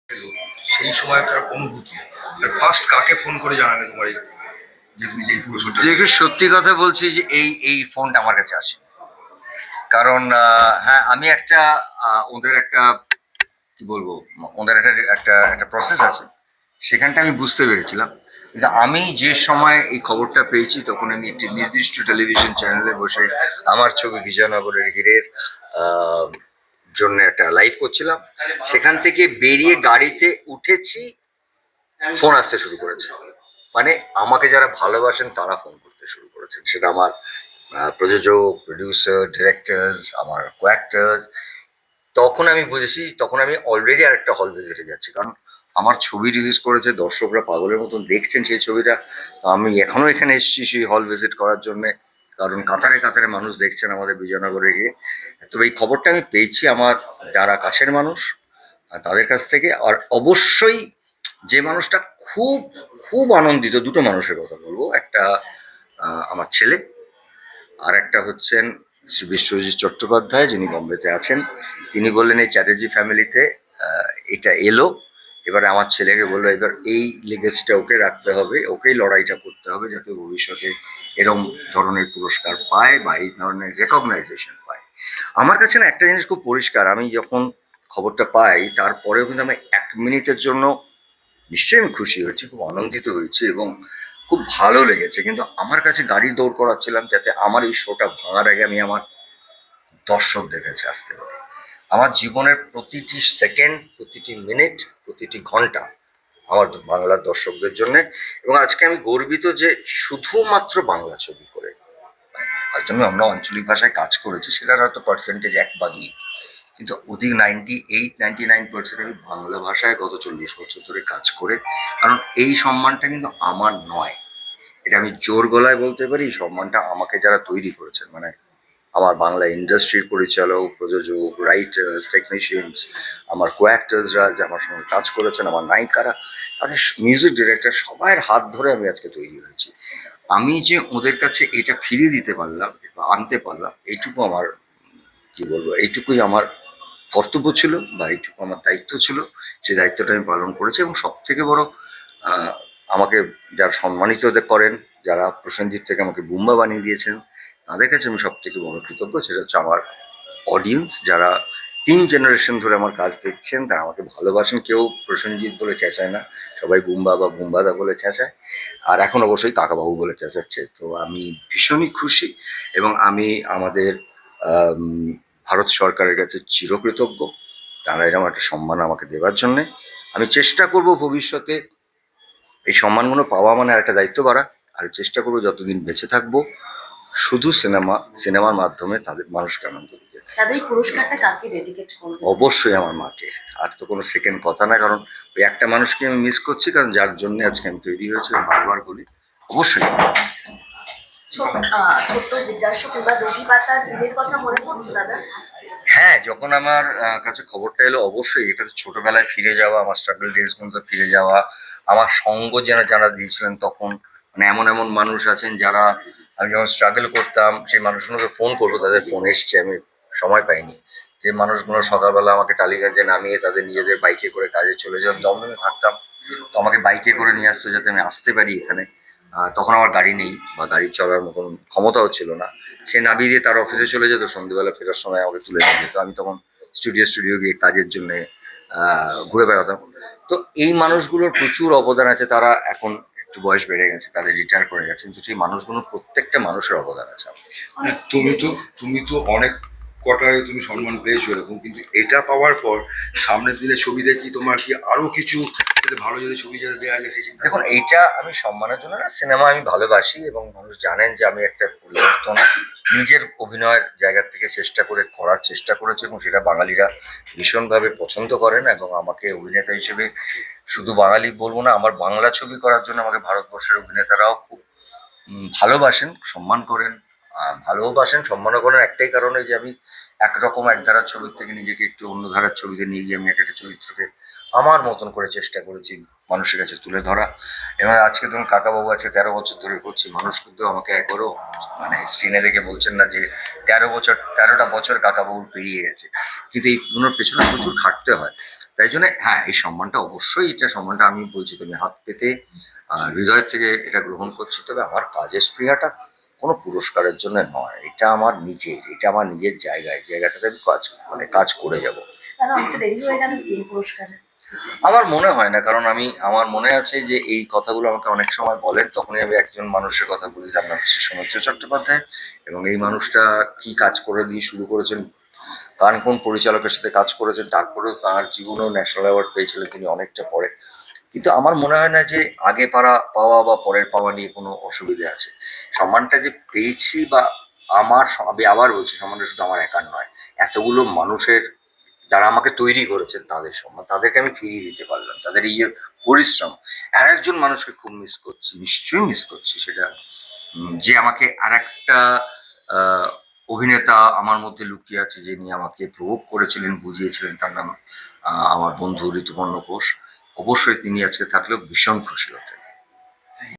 সেই সময়কার অনুভূতি ফার্স্ট কাকে ফোন করে জানালে তোমার এই যে তুমি যে পুরস্কারটা যেহেতু সত্যি কথা বলছি যে এই ফোনটা আমার কাছে আসে, কারণ হ্যাঁ আমি একটা ওদের একটা কি বলবো, ওদের একটা একটা একটা প্রসেস আছে, সেখানটা আমি বুঝতে পেরেছিলাম। কিন্তু আমি যে সময় এই খবরটা পেয়েছি তখন আমি একটি নির্দিষ্ট টেলিভিশন চ্যানেলে বসে আমার ছবি বিজয়নগরের হীরের আহ, জন্য একটা লাইভ করছিলাম। সেখান থেকে বেরিয়ে গাড়িতে উঠেছি, ফোন আসতে শুরু করেছে। মানে আমাকে যারা ভালোবাসেন তারা ফোন করতে শুরু করেছেন, সেটা আমার প্রযোজক, প্রডিউসার, ডিরেক্টরস, আমার কোঅ্যাক্টার্স। তখন আমি বুঝেছি, তখন আমি অলরেডি আরেকটা হল ভিজিটে যাচ্ছি, কারণ আমার ছবি রিলিজ করেছে, দর্শকরা পাগলের মতন দেখছেন সেই ছবিটা। তো আমি এখনো এখানে এসেছি সেই হল ভিজিট করার জন্যে, কারণ কাতারে কাতারে মানুষ দেখছেন আমাদের বিজয়নগরে গিয়ে। তবে এই খবরটা আমি পেয়েছি আমার যারা কাছের মানুষ তাদের কাছ থেকে। আর অবশ্যই যে মানুষটা খুব খুব আনন্দিত, দুটো মানুষের কথা বলবো, একটা আমার ছেলে, আর একটা হচ্ছেন শ্রী বিশ্বজিৎ চট্টোপাধ্যায়, যিনি বম্বেতে আছেন। তিনি বললেন এই চ্যাটার্জি ফ্যামিলিতে এটা এলো, এবারে আমার ছেলেকে বললো এবার এই লেগেসিটা ওকে রাখতে হবে, ওকেই লড়াইটা করতে হবে যাতে ভবিষ্যতে এরম ধরনের পুরস্কার পায় বা এই ধরনের রেকগনাইজেশন পায়। আমার কাছে না একটা জিনিস খুব পরিষ্কার, আমি যখন খবরটা পাই তারপরেও কিন্তু আমি 1 মিনিটের জন্য নিশ্চয়ই আমি খুশি হয়েছি, খুব আনন্দিত হয়েছি এবং খুব ভালো লেগেছে। কিন্তু আমার কাছে গাড়ি দৌড় করাচ্ছিলাম যাতে আমার এই শোটা ভাঙার আগে আমি আমার দর্শকদের কাছে আসতে পারি। আমার জীবনের প্রতিটি সেকেন্ড, প্রতিটি মিনিট, প্রতিটি ঘন্টা আমার বাংলার দর্শকদের জন্য। এবং আজকে আমি গর্বিত যে শুধুমাত্র বাংলা ছবি করে, হয়তো আমি অন্য আঞ্চলিক ভাষায় কাজ করেছি, সেটার হয়তো পার্সেন্টেজ 1 বা 2, কিন্তু অধিক 98-99% আমি বাংলা ভাষায় গত 40 বছর ধরে কাজ করে। কারণ এই সম্মানটা কিন্তু আমার নয়, এটা আমি জোর গলায় বলতে পারি, এই সম্মানটা আমাকে যারা তৈরি করেছেন, মানে আমার বাংলা ইন্ডাস্ট্রির পরিচালক, প্রযোজক, রাইটার্স, টেকনিশিয়ানস, আমার কোঅ্যাক্টার্সরা যে আমার সঙ্গে কাজ করেছেন, আমার নায়িকারা, তাদের মিউজিক ডিরেক্টর, সবার হাত ধরে আমি আজকে তৈরি হয়েছি। আমি যে ওদের কাছে এটা ফিরিয়ে দিতে পারলাম বা আনতে পারলাম, এইটুকু আমার কি বলবো, এইটুকুই আমার কর্তব্য ছিল বা এইটুকু আমার দায়িত্ব ছিল। সেই দায়িত্বটা আমি পালন করেছি। এবং সব থেকে বড়, আহ, আমাকে যারা সম্মানিত করেন, যারা প্রসেনজিৎ থেকে আমাকে বুম্বা বানিয়ে দিয়েছেন, তাদের কাছে আমি সব থেকে বড় কৃতজ্ঞ। সেটা হচ্ছে আমার অডিয়েন্স, যারা 3 জেনারেশন ধরে আমার কাজ দেখছেন, তারা আমাকে ভালোবাসেন। কেউ প্রসেনজিৎ বলে চেঁচায় না, সবাই বুম্বা বা বুম্বাদা বলে চেঁচায়। আর এখন অবশ্যই কাকাবাবু বলে চেঁচাচ্ছে। তো আমি ভীষণই খুশি এবং আমি আমাদের আম, ভারত সরকারের কাছে চিরকৃতজ্ঞ, তারা এরকম একটা সম্মান আমাকে দেওয়ার জন্যে। আমি চেষ্টা করব ভবিষ্যতে এই সম্মানগুলো পাওয়া মানে একটা দায়িত্ব বাড়া, আর চেষ্টা করবো যতদিন বেঁচে থাকবো শুধু সিনেমার মাধ্যমে তাদের মানুষকে আনন্দ দিতে। তাদের পুরস্কারটা কাকে ডেডিকেট করবে? অবশ্যই আমার মাকে। আর তো কোনো সেকেন্ড কথা না, কারণ ওই একটা মানুষকে আমি মিস করছি, কারণ যার জন্য আজকে আমি তৈরি হয়েছি, বারবার বলি অবশ্যই। ছোট্ট জিজ্ঞাসা কিংবা দধি পাতার দিনের কথা মনে পড়ছে দাদা? হ্যাঁ, যখন আমার কাছে খবরটা এলো, অবশ্যই এটা ছোটবেলায় ফিরে যাওয়া, আমার স্ট্রাগল ডেজ গুলোতে ফিরে যাওয়া। আমার সঙ্গ যারা যারা দিয়েছিলেন তখন, মানে এমন এমন মানুষ আছেন যারা, আমি যখন স্ট্রাগল করতাম সেই মানুষগুলোকে ফোন করবো, তাদের ফোন এসছে, আমি সময় পাইনি। যে মানুষগুলো সকালবেলা আমাকে টালিগঞ্জে নামিয়ে তাদের নিজেদের বাইকে করে কাজে চলে যাওয়ার, দমদমে থাকতাম, তো আমাকে বাইকে করে নিয়ে আসতো যাতে আমি আসতে পারি এখানে। তখন আমার গাড়ি নেই বা গাড়ি চলার মতন ক্ষমতাও ছিল না। সে নামিয়ে দিয়ে তার অফিসে চলে যেত, সন্ধ্যেবেলা ফেরার সময় আমাকে তুলে নিয়ে যেত। আমি তখন স্টুডিও গিয়ে কাজের জন্য ঘুরে বেড়াতাম। তো এই মানুষগুলোর প্রচুর অবদান আছে। তারা এখন একটু বয়স বেড়ে গেছে, তাদের রিটায়ার করে গেছে, কিন্তু সেই মানুষগুলোর প্রত্যেকটা মানুষের অবদান আছে। তুমি তো অনেক কটায় তুমি সম্মান পেয়েছো এরকম, কিন্তু এটা পাওয়ার পর সামনের দিনে ছবি দেখি তোমার কি আরো কিছু যাতে ভালো যদি ছবি যাতে দেওয়া যায় সেই চিন্তা দেখুন, এইটা আমি সম্মানের জন্য না, সিনেমা আমি ভালোবাসি এবং মানুষ জানেন যে আমি একটা পরিবর্তন নিজের অভিনয়ের জায়গা থেকে চেষ্টা করে করার চেষ্টা করেছি, এবং সেটা বাঙালিরা ভীষণভাবে পছন্দ করেন। এবং আমাকে অভিনেতা হিসেবে শুধু বাঙালি বলবো না, আমার বাংলা ছবি করার জন্য আমাকে ভারতবর্ষের অভিনেতারাও খুব ভালোবাসেন, সম্মান করেন। ভালোবাসেন, সম্মানও করেন একটাই কারণে, যে আমি একরকম এক ধারার ছবির থেকে নিজেকে একটু অন্য ধারার ছবিতে নিয়ে গিয়ে আমি একটা চরিত্রকে আমার মতন করে চেষ্টা করেছি মানুষের কাছে তুলে ধরা। এবং আজকে ধরুন কাকাবাবু আছে, 13 বছর ধরে করছি, মানুষ কিন্তু আমাকে একবারও মানে স্ক্রিনে দেখে বলছেন না যে 13 বছর, 13টা বছর কাকাবাবুর পেরিয়ে গেছে। কিন্তু এইগুলোর পেছনে প্রচুর খাটতে হয়। তাই জন্য হ্যাঁ, এই সম্মানটা অবশ্যই, এটা সম্মানটা আমি বলছি তুমি হাত পেতে হৃদয় থেকে এটা গ্রহণ করছি। তবে আমার কাজের স্পৃহাটা কোনো পুরস্কারের জন্য নয়, এটা আমার নিজের, এটা আমার নিজের জায়গায়, জায়গাটাতে আমি কাজ করে যাব। কেন অনেকটা দেরি হয়ে গেল কি এই পুরস্কারে? আমার মনে হয় না, কারণ আমার মনে আছে যে এই কথাগুলো আমাকে অনেক সময় বলেন, তখনই আমি একজন মানুষের কথা বলি, তার নাম হচ্ছে সৌমিত্র চট্টোপাধ্যায়। এবং এই মানুষটা কি কাজ করে দিয়ে শুরু করেছেন, কোন পরিচালকের সাথে কাজ করেছেন, তারপরেও তার জীবনেও ন্যাশনাল অ্যাওয়ার্ড পেয়েছিলেন তিনি অনেকটা পরে। কিন্তু আমার মনে হয় না যে আগে পাওয়া বা পরের পাওয়া নিয়ে কোনো অসুবিধা আছে। সম্মানটা যে পেয়েছি বা আমি আবার বলছি, সম্মানটা শুধু আমার একার নয়, এতগুলো মানুষের যারা আমাকে তৈরি করেছেন তাদের সম্মান, তাদেরকে আমি ফিরিয়ে দিতে পারলাম, তাদের এই যে পরিশ্রম। আর একজন মানুষকে খুব মিস করছি, নিশ্চয়ই মিস করছি, সেটা যে আমাকে আর একটা অভিনেতা আমার মধ্যে লুকিয়ে আছে, যিনি আমাকে প্রভোগ করেছিলেন, বুঝিয়েছিলেন, তার নাম আমার বন্ধু ঋতুপর্ণ ঘোষ। অবশ্যই তিনি আজকে থাকলেও ভীষণ খুশি হতেন।